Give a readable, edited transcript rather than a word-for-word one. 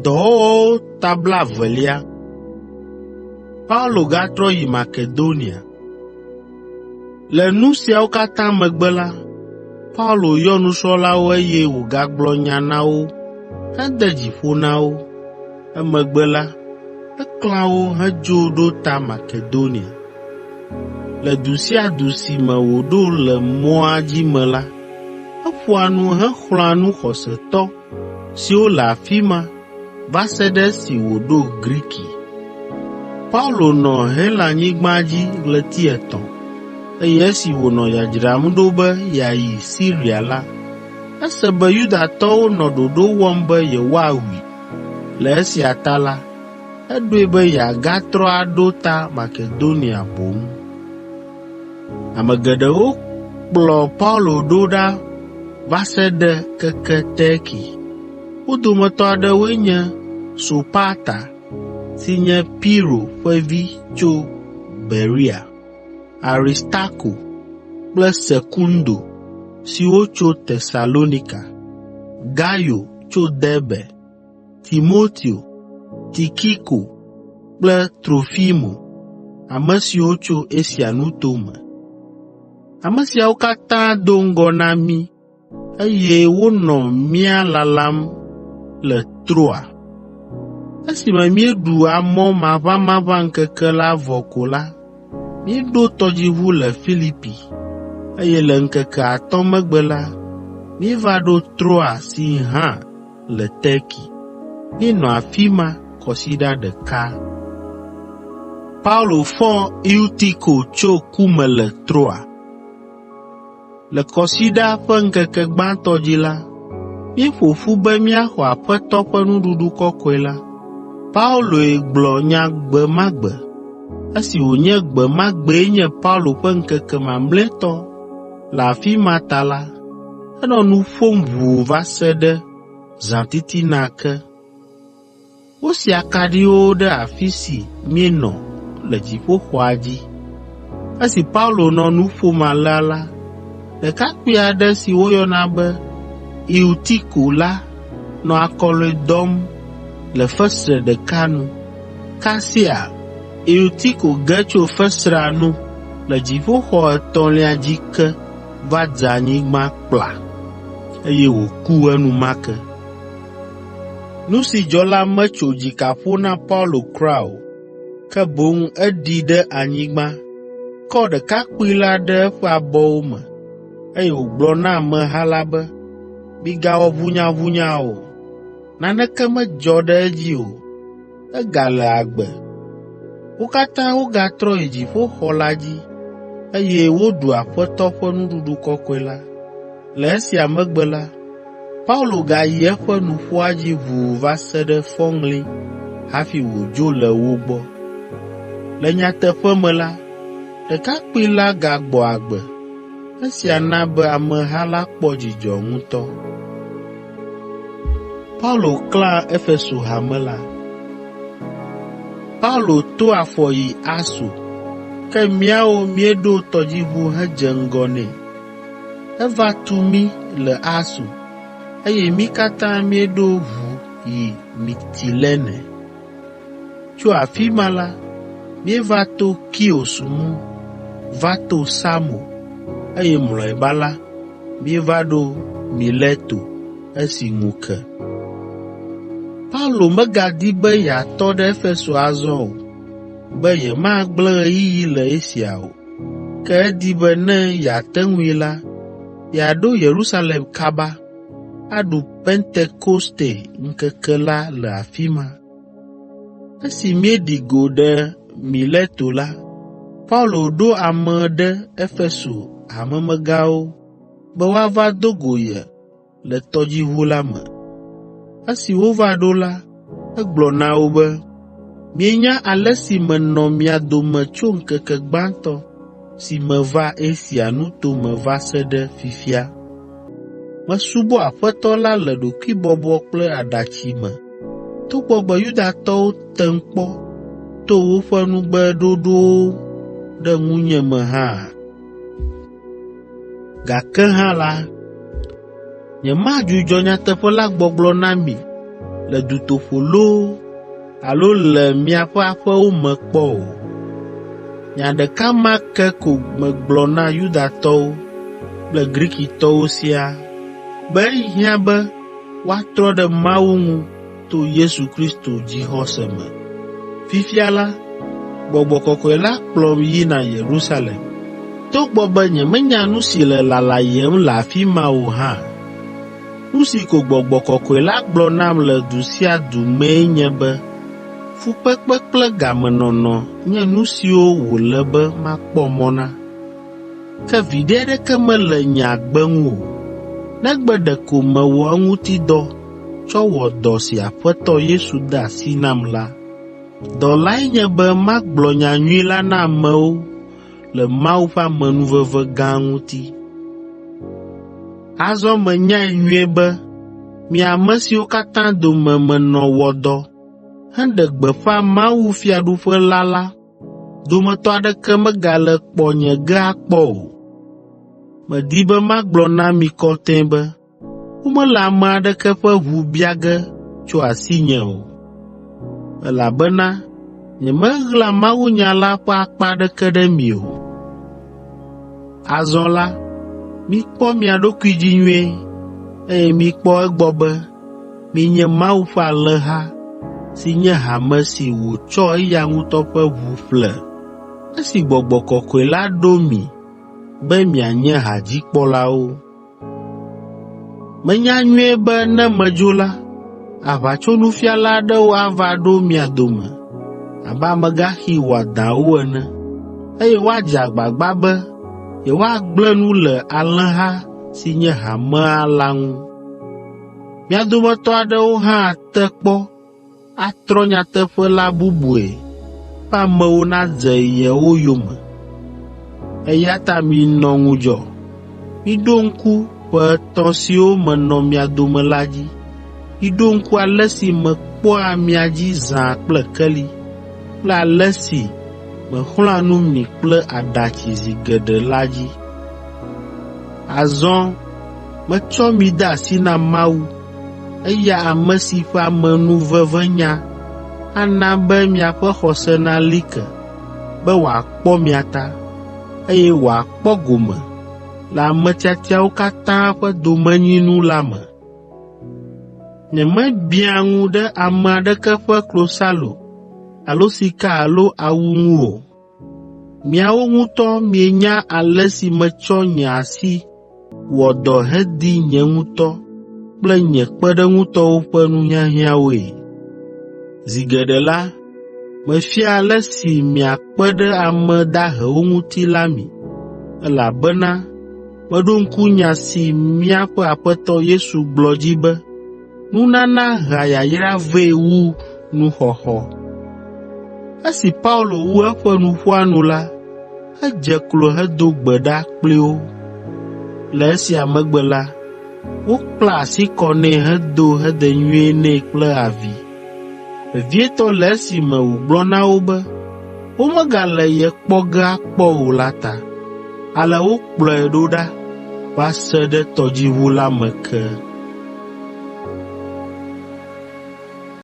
Dɔwɔwɔwo tabla velia. Paulo gatrɔ yi Makedonia. Le nu siawo katã megbe la, Paulo yɔ nusrɔ̃lawo eye wògagblɔ nya na wo hede dzi ƒo na wo. Emegbe la, eklã wo hedzo ɖo ta Makedonia. Le du sia du si me wòɖo le mɔa dzi me la, eƒoa nu hexlɔ̃a nu xɔsetɔ siwo le afi ma va se ɖe esi wòɖo Griki. Paulo nɔ Helanyigba dzi ɣleti 3, eye esi wònɔ dzadzram ɖo be yeayi Siria la, ese be Yudatɔwo nɔ ɖoɖo wɔm be yewoawui. Le esia ta la, eɖoe be yeagatrɔ aɖo ta Makedonia boŋ. Ame geɖewo kplɔ Paulo ɖo ɖa va se ɖe keke Terki. Wo dometɔ aɖewoe nye Sopata, si nye Piro ƒe vi tso Berea, Aristarko kple Sekundo, siwo tso Tesalonika, Gayo tso Derbe, Timoteo, Tikiko kple Trofimo, ame siwo tso Asia nuto me. Ame siawo katã do ŋgɔ na mí, eye wonɔ mía lalam le Troa. Esime míeɖu amɔ maʋamaʋã ŋkeke la vɔ ko la, míeɖo tɔdziʋu le Filipi, eye le ŋkeke 5 megbe la, míeva ɖo Troa si hã le Terki. Míenɔ afi ma kɔsiɖa 1. Paulo fɔ Eutiko tso ku me le Troa. Le kɔsiɖa ƒe ŋkeke gbãtɔ dzi la, míeƒo ƒu be míaxɔ Aƒetɔ ƒe Nuɖuɖu Kɔkɔe la. Pauloe gblɔ nya gbe ma gbe. Esi wònye gbe ma gbee nye Paulo ƒe ŋkeke mamlɛtɔ le afi ma ta la, enɔ nu ƒom ʋuu va se ɖe zãtitina ke. Wosi akaɖiwo ɖe afi si míenɔ le dziƒoxɔa dzi. Esi Paulo nɔ nu ƒom alea la, ɖekakpui aɖe si woyɔna be Eutiko la nɔ akɔlɔe dɔm le fesre ɖeka nu. Kasia Eutiko ge tso fesrea nu le dziƒoxɔ 3 dzi ke va dze anyigba kpla, eye wòku enumake. Nu si dzɔ la metso dzikaƒo na Paulo kura o, ke boŋ eɖi ɖe anyigba, kɔ ɖekakpui la ɖe eƒe abɔwo me, eye wògblɔ na ameha la be, migawɔ ʋunyaʋunya o. Naneke medzɔ ɖe edzi o, egale agbe. Wo katã wogatrɔ yi dziƒoxɔ la dzi, eye woɖu Aƒetɔ ƒe Nuɖuɖu Kɔkɔe la. Le esia megbe la, Paulo gayi eƒe nuƒoa dzi ʋuu va se ɖe fɔŋli hafi wòdzo le wo gbɔ. Le nyateƒe me la, ɖekakpui la gagbɔ agbe. Esia na be ameha la kpɔ dzidzɔ ŋutɔ. Paulo klã Efeso hame la. Paulo to afɔ yi Aso, ke míawo míeɖo tɔdziʋu hedze ŋgɔ nɛ. Eva tu mí le Aso, eye mí katã míeɖo ʋu yi Mitilene. Tso afi ma la, míeva to Kios ŋu, va to Samo, eye mlɔeba la, míeva ɖo Mileto esi ŋu ke. Paulo megadi be yeatɔ ɖe Efeso azɔ o, be yemagblẽ ɣeyiɣi le Asia o, ke edi be ne yeate ŋui la, yeaɖo Yerusalem kaba, aɖu Pentekoste ŋkeke la le afi ma. Esi míeɖi go ɖe Mileto la, Paulo ɖo ame ɖe Efeso hamemegãwo be woava do go ye le tɔdziʋu la me. Esi wova ɖo la, egblɔ na wo be, mienya ale si menɔ mia dome tso ŋkeke gbãtɔ si meva Asia nuto me va se ɖe fifia. Mesubɔ Aƒetɔ la le ɖokuibɔbɔ kple aɖatsi me, togbɔ be Yudatɔwo tem kpɔ to woƒe nugbeɖoɖowo ɖe ŋunye me hã. Gake hã la, nyemadzudzɔ nyateƒe la gbɔgblɔ na mi, le dutoƒo loo alo le miaƒe aƒewo me kpɔ o. Nya ɖeka ma ke ko megblɔ na Yudatɔwo kple Grikitɔwo siaa, be ehiã be woatrɔ ɖe Mawu ŋu to Yesu Kristo dzixɔse me. Fifia la, Gbɔgbɔ Kɔkɔe la kplɔm yina Yerusalem. Togbɔ be nyemenya nu si le lalayem le afi ma o hã. Nu si ko Gbɔgbɔ Kɔkɔe la gblɔ nam le du sia du mee nye be fukpekpe kple gamenɔnɔ nye nu siwo wòle be makpɔ mɔ na. Ke viɖe aɖeke mele nye agbe ŋu o, negbe ɖeko mewɔ eŋuti dɔ tsɔ wɔ dɔ si Aƒetɔ Yesu de asi nam la. Dɔ lae nye be magblɔ nyanyui la na amewo le Mawu ƒe amenuveve gã ŋuti. Azɔ menyae nyuie be mi ame siwo katã dome menɔ wɔ dɔ heɖe gbeƒã Mawu fiaɖuƒe la dometɔ aɖeke megale kpɔ nye ge akpɔ o. Medi be magblɔ na mi kɔtɛe be womele ame aɖeke ƒe ʋu bia ge tso asinye o, elabena nyemeɣla mawunya la ƒe akpa aɖeke ɖe mi o. Azɔ la, mikpɔ mia ɖokui dzi nyuie, eye mikpɔ egbɔ be minye Mawu ƒe alẽha si nye hame si wòtsɔ eya ŋutɔ ƒe ʋu ƒle esi Gbɔgbɔ Kɔkɔe la ɖo mi be mianye hadzikpɔlawo. Menya nyuie be ne medzo la, aʋatsonufiala aɖewo ava ɖo mia dome abe amegaxi wɔadãwo ene, eye woadze agbagba be yewoagblẽ nu le alẽha si nye hamea la ŋu. Mia dometɔ aɖewo hã ate kpɔ atrɔ nyateƒe la bubue ƒe amewo nadze yewo yome. Eya ta minɔ ŋudzɔ, miɖo ŋku ƒe 3 siwo menɔ mia dome la dzi. Miɖo ŋku ale si mekpɔa mia dzi zã kple keli, kple ale si mexlɔ̃a nu mi kple aɖatsi zi geɖe la dzi. Azɔ metsɔ mi de asi na Mawu, eya ame si ƒe amenuvevenya ana be miaƒe xɔse nali ke, be wòakpɔ mia ta, eye wòakpɔ gome le ame tiatiawo katã ƒe domenyinu la me. Nyemebiã ŋu ɖe ame aɖeke ƒe klosalo alo sika alo awu ŋu o. Miawo ŋutɔ mienya ale si metsɔ nye asi wɔ dɔ hedi nye ŋutɔ kple nye kpeɖeŋutɔwo ƒe nuhiahiãwoe. Zi geɖe la, mefia ale si miakpe ɖe ame dahewo ŋuti la mi, elabena meɖo ŋku nya si míaƒe Aƒetɔ Yesu gblɔ dzi be nunana hea yayra vɛ wu nuxɔxɔ. Esi Paulo wu eƒe nuƒoa nu la, edze klo hedo gbe ɖa kpli wo. Le esia megbe la, wokpla asi kɔ nɛ hedo hedenyuie nɛ kple avi. Vevietɔ le esime wògblɔ na wo be womegale ye kpɔ ge akpɔ o la ta. Ale wokplɔe ɖo ɖa va se ɖe tɔdziʋu la me ke.